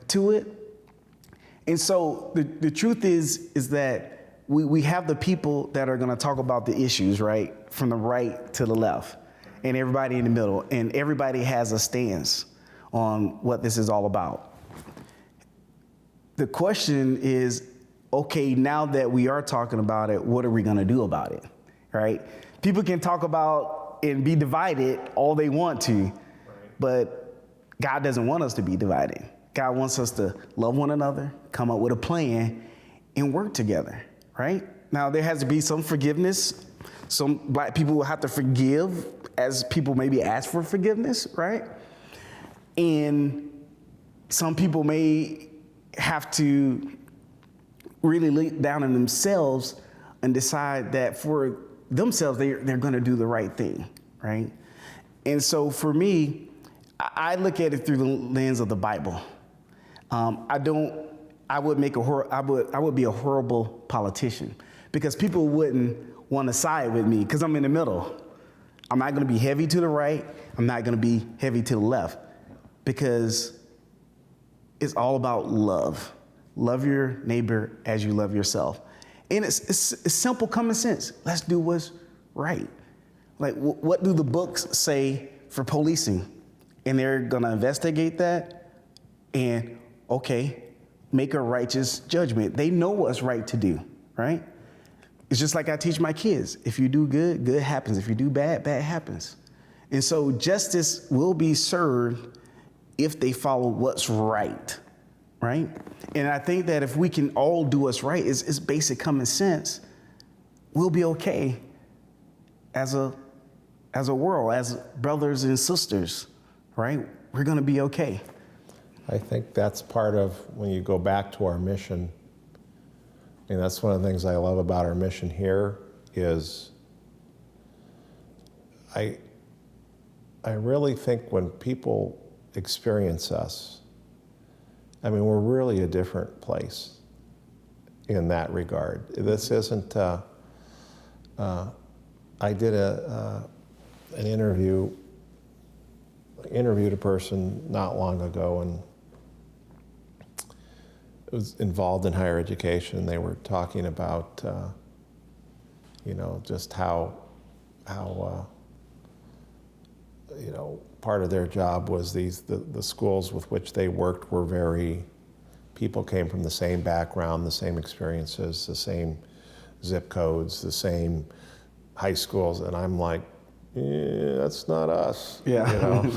to it. And so the truth is that we have the people that are gonna talk about the issues, right? From the right to the left, and everybody in the middle, and everybody has a stance on what this is all about. The question is, okay, now that we are talking about it, what are we gonna do about it, right? People can talk about and be divided all they want to, but God doesn't want us to be divided. God wants us to love one another, come up with a plan, and work together, right? Now, there has to be some forgiveness. Some black people will have to forgive as people maybe ask for forgiveness, right? And some people may have to really look down on themselves and decide that for themselves, they're going to do the right thing, right? And so for me, I look at it through the lens of the Bible. I would be a horrible politician because people wouldn't want to side with me because I'm in the middle. I'm not going to be heavy to the right. I'm not going to be heavy to the left because it's all about love. Love your neighbor as you love yourself. And it's simple common sense. Let's do what's right. Like, what do the books say for policing? And they're going to investigate that and, okay, make a righteous judgment. They know what's right to do, right? It's just like I teach my kids. If you do good, good happens. If you do bad, bad happens. And so justice will be served if they follow what's right, right? And I think that if we can all do what's right, it's basic common sense, we'll be okay as a world, as brothers and sisters, right? We're going to be okay. I think that's part of when you go back to our mission. And that's one of the things I love about our mission here is I really think when people experience us, I mean, we're really a different place in that regard. This isn't, I did an interview, interviewed a person not long ago, and it was involved in higher education. They were talking about, just how part of their job was the schools with which they worked were people came from the same background, the same experiences, the same zip codes, the same high schools, and I'm like, that's not us. Yeah,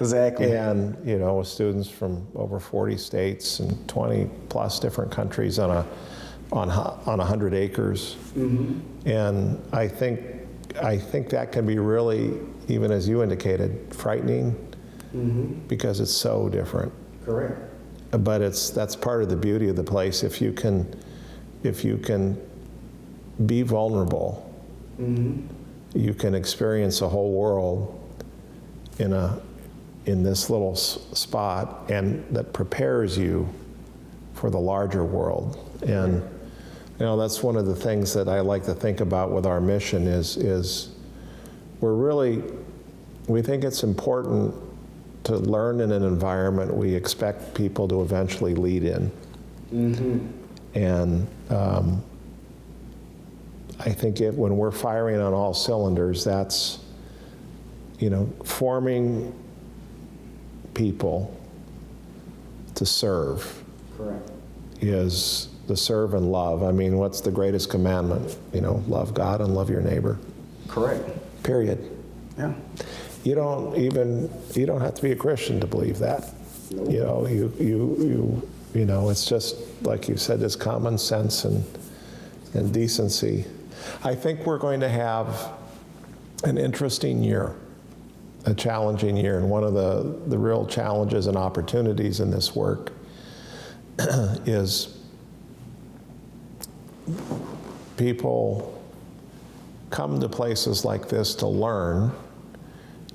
exactly. And, with students from over 40 states and 20 plus different countries on 100 acres. Mm-hmm. And I think that can be really, even as you indicated, frightening, mm-hmm. because it's so different. Correct. But that's part of the beauty of the place. If you can be vulnerable, mm-hmm. you can experience a whole world in this little spot, and that prepares you for the larger world. And that's one of the things that I like to think about with our mission is we think it's important to learn in an environment we expect people to eventually lead in. Mm-hmm. And I think when we're firing on all cylinders, that's, forming people to serve. Correct. Is the serve and love. I mean, what's the greatest commandment? Love God and love your neighbor. Correct. Period. Yeah. You don't have to be a Christian to believe that. Nope. It's just, like you said, it's common sense and decency. I think we're going to have an interesting year, a challenging year, and one of the real challenges and opportunities in this work is people come to places like this to learn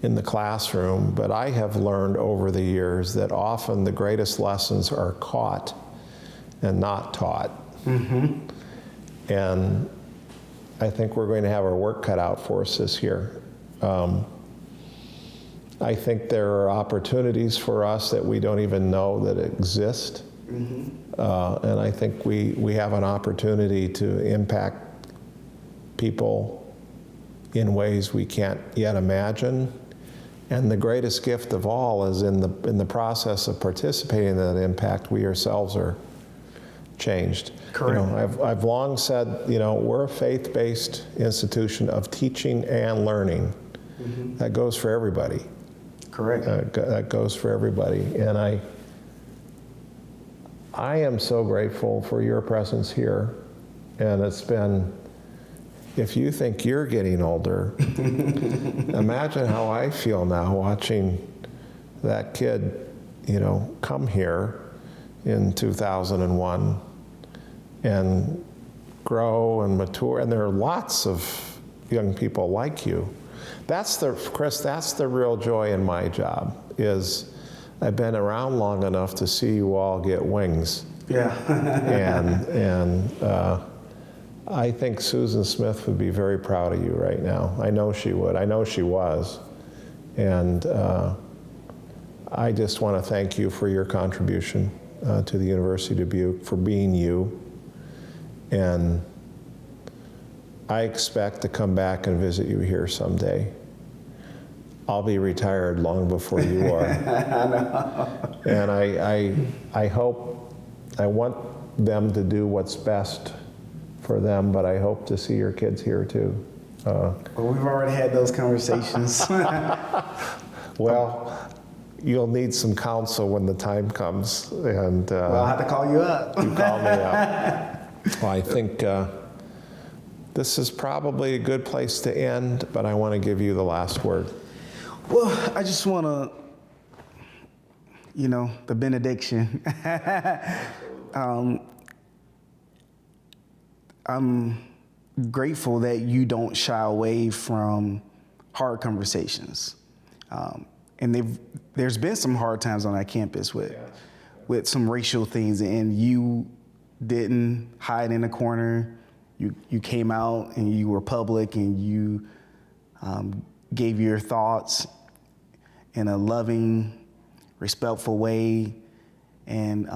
in the classroom, but I have learned over the years that often the greatest lessons are caught and not taught. Mm-hmm. And I think we're going to have our work cut out for us this year. I think there are opportunities for us that we don't even know that exist. Mm-hmm. And I think we have an opportunity to impact people in ways we can't yet imagine. And the greatest gift of all is in the process of participating in that impact, we ourselves are changed. Correct. I've long said, we're a faith-based institution of teaching and learning. Mm-hmm. That goes for everybody. Correct. That goes for everybody. And I am so grateful for your presence here. And it's been, if you think you're getting older, imagine how I feel now watching that kid, come here in 2001 and grow and mature. And there are lots of young people like you. Chris, that's the real joy in my job, is I've been around long enough to see you all get wings. Yeah. and I think Susan Smith would be very proud of you right now. I know she would. I know she was. And I just want to thank you for your contribution to the University of Dubuque, for being you. And I expect to come back and visit you here someday. I'll be retired long before you are. I know. And I want them to do what's best for them, but I hope to see your kids here too. Well, we've already had those conversations. Well, you'll need some counsel when the time comes. And well, I'll have to call you up. You call me up. Well, I think this is probably a good place to end, but I want to give you the last word. Well, I just want to, the benediction. I'm grateful that you don't shy away from hard conversations. And there's been some hard times on our campus with some racial things, and you didn't hide in a corner. You came out and you were public, and you gave your thoughts in a loving, respectful way. And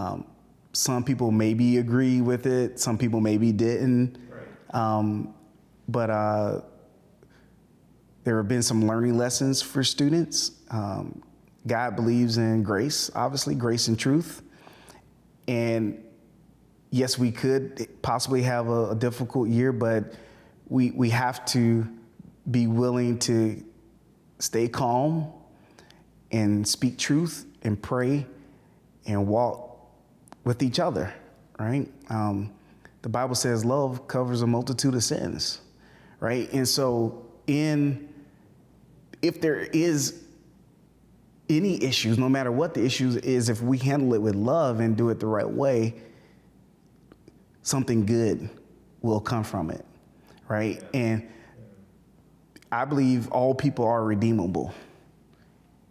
some people maybe agree with it, some people maybe didn't. Right. But there have been some learning lessons for students. God believes in grace, obviously, grace and truth. And yes, we could possibly have a difficult year, but we have to be willing to stay calm and speak truth and pray and walk with each other, right? The Bible says love covers a multitude of sins, right? And so if there is any issues, no matter what the issues is, if we handle it with love and do it the right way, something good will come from it, right? And I believe all people are redeemable,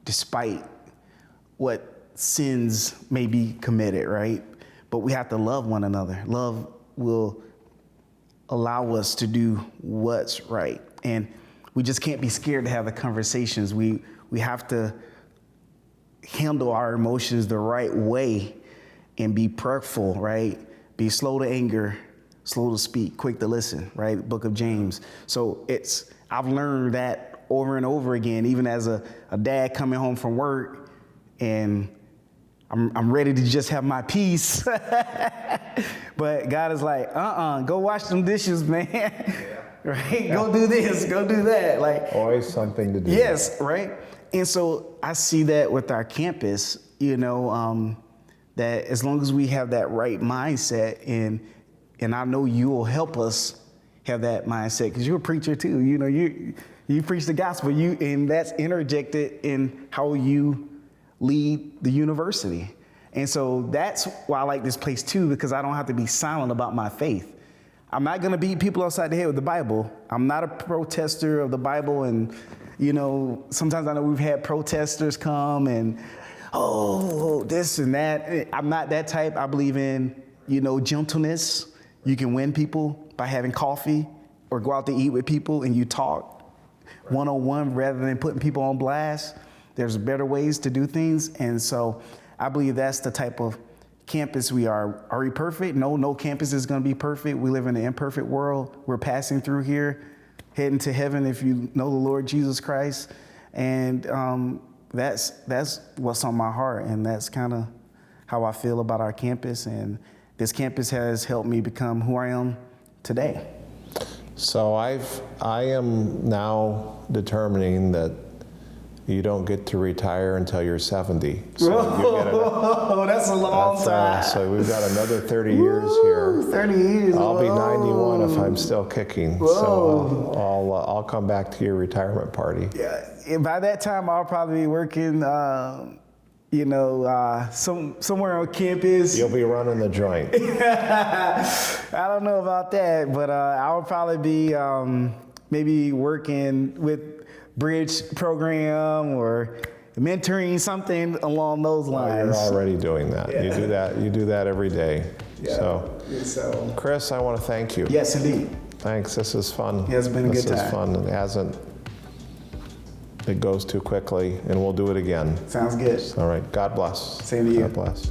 despite what sins may be committed, right? But we have to love one another. Love will allow us to do what's right. And we just can't be scared to have the conversations. We have to handle our emotions the right way and be prayerful, right? Be slow to anger, slow to speak, quick to listen, right? Book of James. So I've learned that over and over again, even as a dad coming home from work, and I'm ready to just have my peace. But God is like, go wash some dishes, man. Yeah. Right? Yeah. Go do this, go do that. Like, always something to do. Yes, right? And so I see that with our campus, that as long as we have that right mindset, and I know you will help us have that mindset, because you're a preacher too. You preach the gospel, and that's interjected in how you lead the university. And so that's why I like this place too, because I don't have to be silent about my faith. I'm not going to beat people upside the head with the Bible. I'm not a protester of the Bible. And, sometimes I know we've had protesters come and, this and that. I'm not that type. I believe in, gentleness. You can win people by having coffee or go out to eat with people and you talk one-on-one rather than putting people on blast. There's better ways to do things. And so I believe that's the type of campus we are. Are we perfect? No campus is going to be perfect. We live in an imperfect world. We're passing through here, heading to heaven if you know the Lord Jesus Christ. And that's what's on my heart. And that's kind of how I feel about our campus. And this campus has helped me become who I am today. So I am now determining that you don't get to retire until you're 70. So you get Oh, that's a long time. so we've got another 30 years here. 30 years. I'll be 91 if I'm still kicking. So I'll come back to your retirement party. Yeah, and by that time I'll probably be working, somewhere on campus. You'll be running the joint. I don't know about that, but I'll probably be maybe working with bridge program or mentoring, something along those lines. You're already doing that. Yeah. You do that every day. Yeah. So, Chris, I want to thank you. Yes, indeed. Thanks. This is fun. Yeah, it's been a good time. This is fun. It goes too quickly, and we'll do it again. Sounds good. All right. God bless. Same to you. God bless.